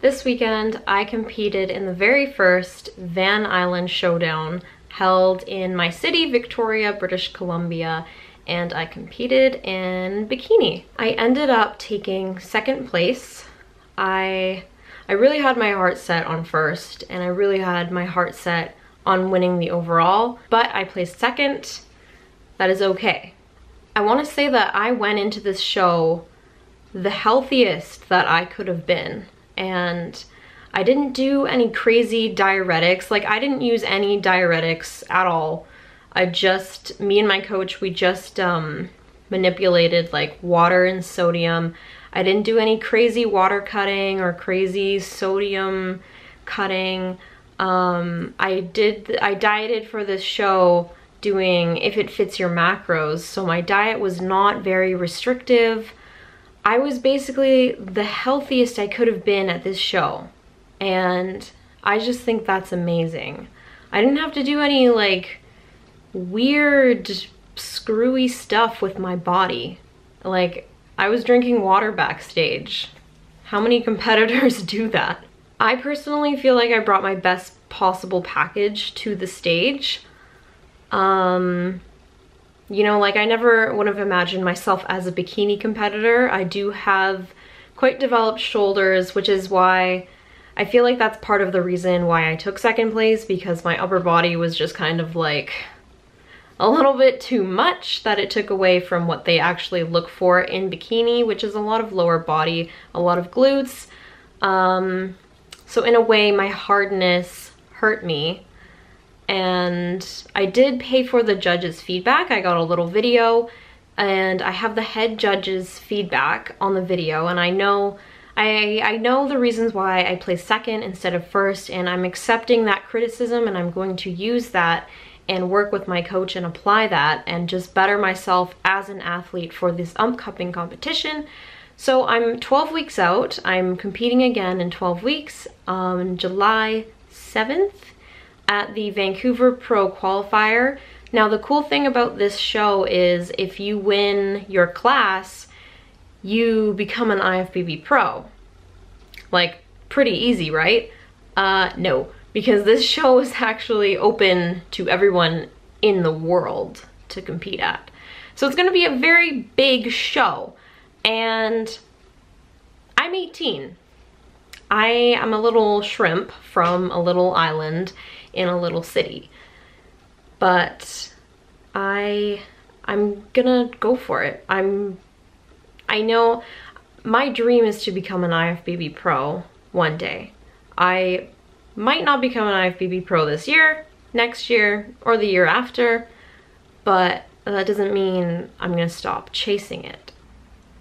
This weekend, I competed in the very first VanIsle Showdown held in my city, Victoria, British Columbia, and I competed in bikini. I ended up taking second place. I really had my heart set on first, and I really had my heart set on winning the overall, but I placed second. That is okay. I want to say that I went into this show the healthiest that I could have been. And I didn't do any crazy diuretics. Like, I didn't use any diuretics at all. Me and my coach, we just manipulated like water and sodium. I didn't do any crazy water cutting or crazy sodium cutting. I dieted for this show doing if it fits your macros. So my diet was not very restrictive. I was basically the healthiest I could have been at this show, and I just think that's amazing. I didn't have to do any like weird screwy stuff with my body. Like, I was drinking water backstage. How many competitors do that? I personally feel like I brought my best possible package to the stage. You know, like, I never would have imagined myself as a bikini competitor. I do have quite developed shoulders, which is why I feel like that's part of the reason why I took second place, because my upper body was just kind of like a little bit too much, that it took away from what they actually look for in bikini, which is a lot of lower body, a lot of glutes. So in a way, my hardness hurt me. And I did pay for the judges' feedback. I got a little video, and I have the head judges' feedback on the video, and I know the reasons why I placed second instead of first, and I'm accepting that criticism, and I'm going to use that and work with my coach and apply that and just better myself as an athlete for this upcoming competition. So I'm 12 weeks out. I'm competing again in 12 weeks on July 7th. At the Vancouver Pro Qualifier. Now, the cool thing about this show is if you win your class, you become an IFBB Pro. Like, pretty easy, right? No, because this show is actually open to everyone in the world to compete at. So it's gonna be a very big show, and I'm 18. I am a little shrimp from a little island in a little city, but I'm gonna go for it. I know my dream is to become an IFBB Pro one day. I might not become an IFBB Pro this year, next year, or the year after, but that doesn't mean I'm gonna stop chasing it.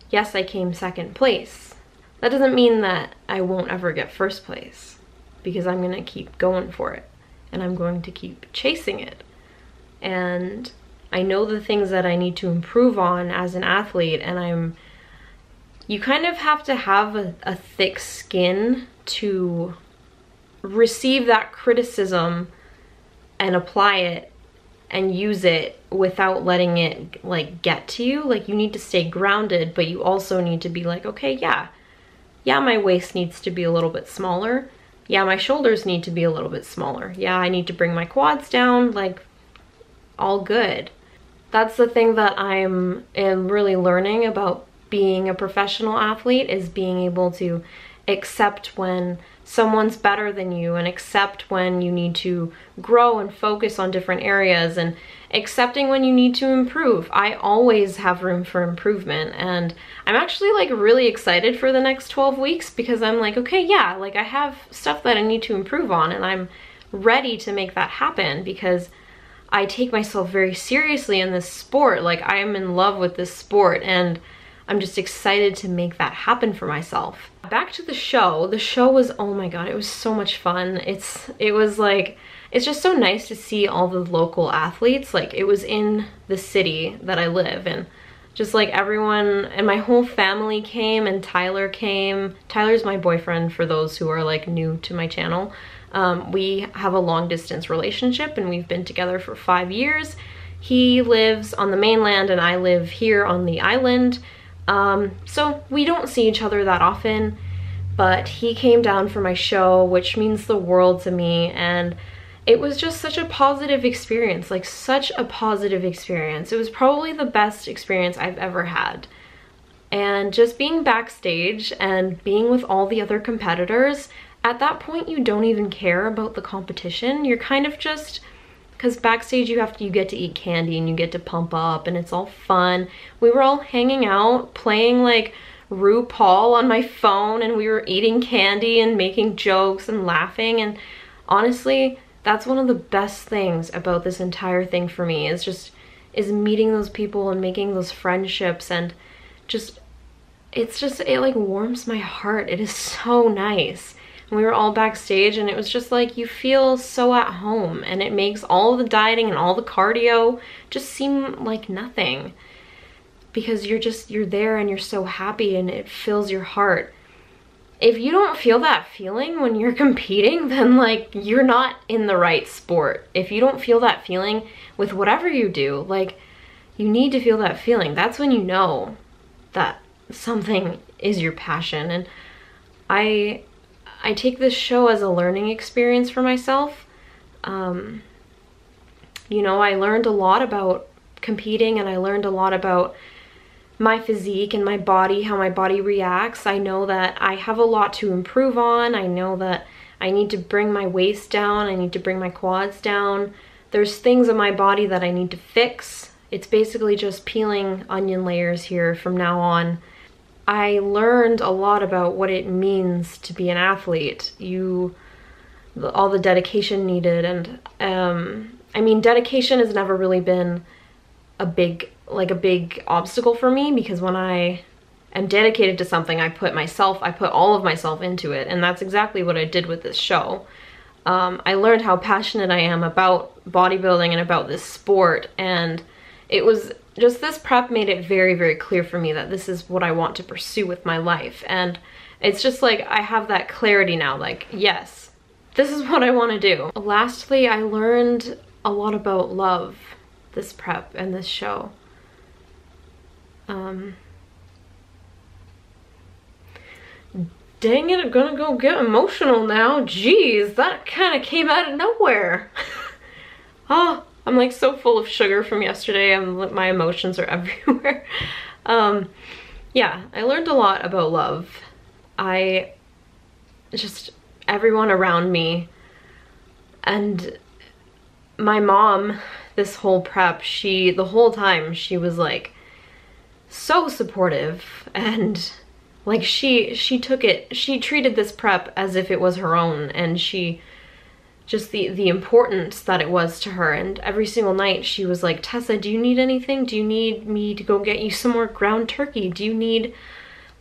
Yes, I came second place. That doesn't mean that I won't ever get first place, because I'm gonna keep going for it. And I'm going to keep chasing it. And I know the things that I need to improve on as an athlete, and you kind of have to have a thick skin to receive that criticism and apply it and use it without letting it like get to you. Like, you need to stay grounded, but you also need to be like, okay, yeah, my waist needs to be a little bit smaller. Yeah, my shoulders need to be a little bit smaller. Yeah, I need to bring my quads down, like, all good. That's the thing that am really learning about being a professional athlete, is being able to accept when someone's better than you, and accept when you need to grow and focus on different areas, and accepting when you need to improve. I always have room for improvement, and I'm actually like really excited for the next 12 weeks, because I'm like, okay, yeah, like, I have stuff that I need to improve on, and I'm ready to make that happen, because I take myself very seriously in this sport. Like, I am in love with this sport, and I'm just excited to make that happen for myself. Back to the show. The show was, oh my god, it was so much fun. It was like, it's just so nice to see all the local athletes. Like, it was in the city that I live, and just like everyone, and my whole family came, and Tyler came. Tyler's my boyfriend, for those who are like new to my channel. We have a long distance relationship, and we've been together for 5 years. He lives on the mainland, and I live here on the island. So we don't see each other that often, but he came down for my show, which means the world to me, and it was just such a positive experience, like such a positive experience. It was probably the best experience I've ever had. And just being backstage and being with all the other competitors, at that point you don't even care about the competition. You're kind of just, because backstage you get to eat candy and you get to pump up and it's all fun. We were all hanging out, playing like RuPaul on my phone, and we were eating candy and making jokes and laughing, and honestly, that's one of the best things about this entire thing for me, is meeting those people and making those friendships, and it like warms my heart. It is so nice. And we were all backstage, and it was just like, you feel so at home, and it makes all the dieting and all the cardio just seem like nothing, because you're there and you're so happy and it fills your heart. If you don't feel that feeling when you're competing, then like you're not in the right sport. If you don't feel that feeling with whatever you do, like you need to feel that feeling. That's when you know that something is your passion. And I take this show as a learning experience for myself. You know, I learned a lot about competing, and I learned a lot about my physique and my body, how my body reacts. I know that I have a lot to improve on. I know that I need to bring my waist down. I need to bring my quads down. There's things in my body that I need to fix. It's basically just peeling onion layers here from now on. I learned a lot about what it means to be an athlete. All the dedication needed, and I mean, dedication has never really been a big obstacle for me, because when I am dedicated to something, I put all of myself into it, and that's exactly what I did with this show. I learned how passionate I am about bodybuilding and about this sport, and it was just, this prep made it very, very clear for me that this is what I want to pursue with my life. And it's just like, I have that clarity now, like, yes, this is what I want to do. Lastly, I learned a lot about love this prep and this show. Dang it, I'm gonna go get emotional now. Jeez, that kind of came out of nowhere. Oh, I'm like so full of sugar from yesterday. My emotions are everywhere. Yeah, I learned a lot about love. Everyone around me, and my mom, this whole prep, the whole time she was like so supportive, and like she treated this prep as if it was her own, and just the importance that it was to her. And every single night she was like, Tessa, do you need anything? Do you need me to go get you some more ground turkey? Do you need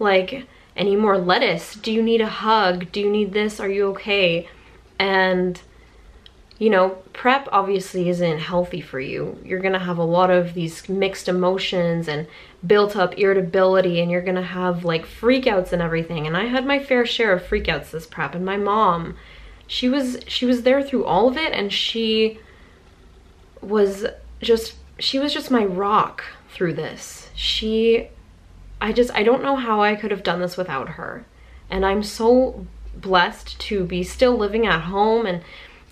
like any more lettuce? Do you need a hug? Do you need this? Are you okay? And you know, prep obviously isn't healthy for you. You're gonna have a lot of these mixed emotions and built up irritability, and you're gonna have like freakouts and everything. And I had my fair share of freakouts this prep, and my mom, she was there through all of it, and she was just my rock through this. I don't know how I could have done this without her. And I'm so blessed to be still living at home, and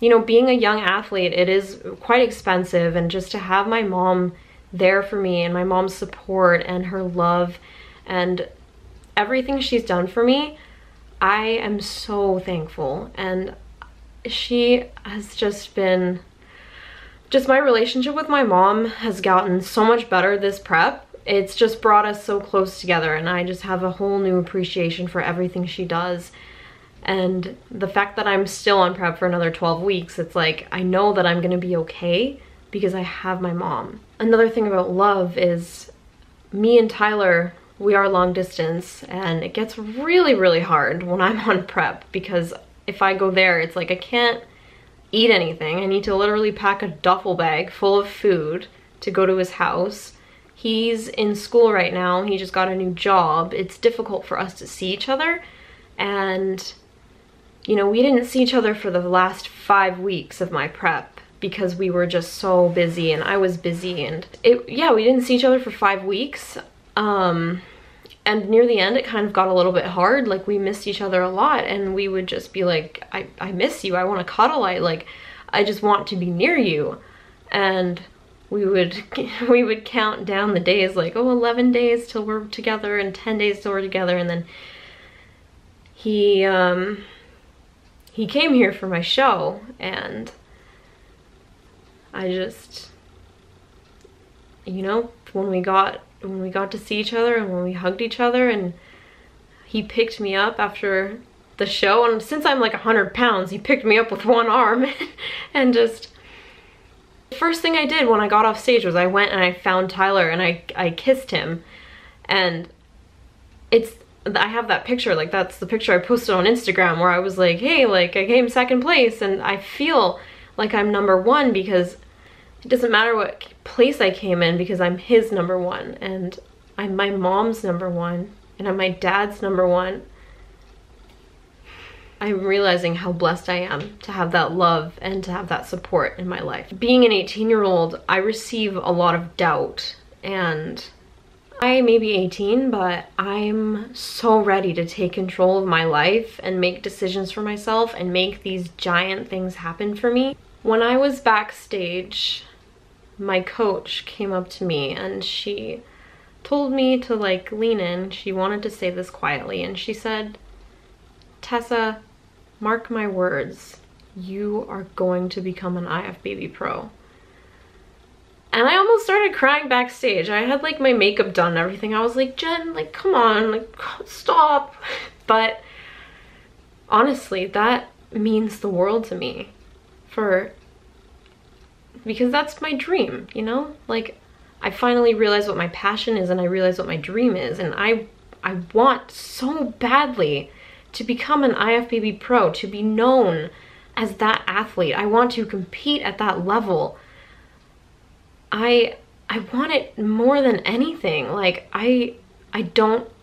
you know, being a young athlete, it is quite expensive, and just to have my mom there for me, and my mom's support and her love and everything she's done for me, I am so thankful. And she has just been, my relationship with my mom has gotten so much better this prep. It's just brought us so close together, and I just have a whole new appreciation for everything she does. And the fact that I'm still on prep for another 12 weeks, it's like, I know that I'm gonna be okay because I have my mom. Another thing about love is me and Tyler, we are long distance, and it gets really, really hard when I'm on prep, because if I go there, it's like I can't eat anything. I need to literally pack a duffel bag full of food to go to his house. He's in school right now. He just got a new job. It's difficult for us to see each other, and you know, we didn't see each other for the last 5 weeks of my prep because we were just so busy, and I was busy, and we didn't see each other for 5 weeks. And And near the end, it kind of got a little bit hard. Like, we missed each other a lot, and we would just be like, I miss you, I want to cuddle, I just want to be near you. And we would count down the days, like, oh, 11 days till we're together and 10 days till we're together. And then he came here for my show, and I just, you know, when we got to see each other and when we hugged each other, and he picked me up after the show, and since I'm like 100 pounds, he picked me up with one arm and just, the first thing I did when I got off stage was I went and I found Tyler and I kissed him. And I have that picture, like that's the picture I posted on Instagram where I was like, hey, like I came second place, and I feel like I'm #1 because it doesn't matter what place I came in, because I'm his #1, and I'm my mom's #1, and I'm my dad's #1. I'm realizing how blessed I am to have that love and to have that support in my life. Being an 18-year-old, I receive a lot of doubt, and I may be 18, but I'm so ready to take control of my life and make decisions for myself and make these giant things happen for me. When I was backstage, my coach came up to me and she told me to like lean in. She wanted to say this quietly, and she said, Tessa, mark my words, you are going to become an IFBB pro. And I almost started crying backstage. I had like my makeup done and everything. I was like, Jen, like, come on, like, stop. But honestly, that means the world to me, because that's my dream, you know? Like, I finally realized what my passion is, and I realized what my dream is, and I want so badly to become an IFBB pro, to be known as that athlete. I want to compete at that level. I want it more than anything. Like, I'm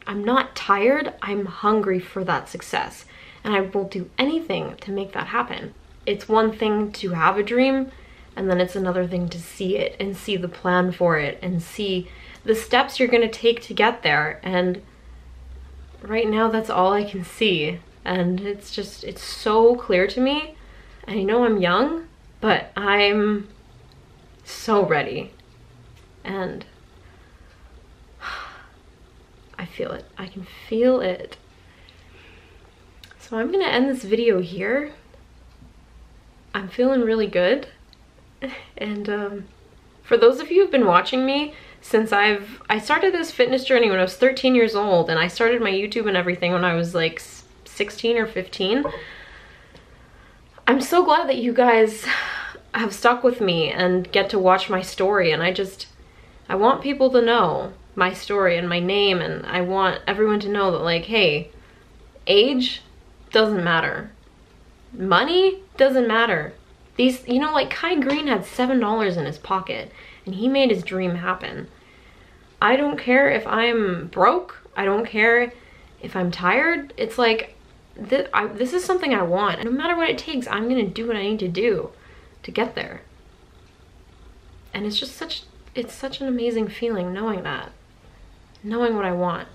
not tired, I'm hungry for that success, and I will do anything to make that happen. It's one thing to have a dream, and then it's another thing to see it and see the plan for it and see the steps you're gonna take to get there. And right now, that's all I can see. And it's so clear to me. And I know I'm young, but I'm so ready. And I feel it. I can feel it. So I'm gonna end this video here. I'm feeling really good. And for those of you who've been watching me since I started this fitness journey when I was 13 years old, and I started my YouTube and everything when I was like 16 or 15. I'm so glad that you guys have stuck with me and get to watch my story, and I want people to know my story and my name, and I want everyone to know that, like, hey, age doesn't matter. Money doesn't matter. These, you know, like Kai Green had $7 in his pocket and he made his dream happen. I don't care if I'm broke. I don't care if I'm tired. It's like, this is something I want. No matter what it takes, I'm gonna do what I need to do to get there. And it's just it's such an amazing feeling knowing that. Knowing what I want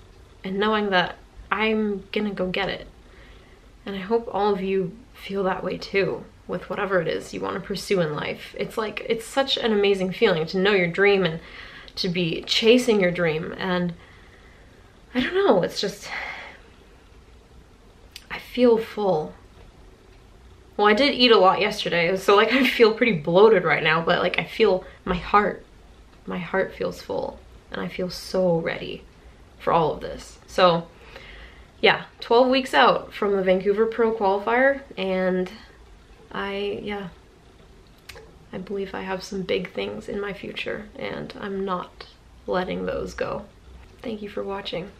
and knowing that I'm gonna go get it. And I hope all of you feel that way too, with whatever it is you want to pursue in life. It's like, it's such an amazing feeling to know your dream and to be chasing your dream. And I don't know, it's just, I feel full. Well, I did eat a lot yesterday, so like I feel pretty bloated right now, but like I feel my heart feels full, and I feel so ready for all of this. So yeah, 12 weeks out from the Vancouver Pro qualifier, and I believe I have some big things in my future, and I'm not letting those go. Thank you for watching.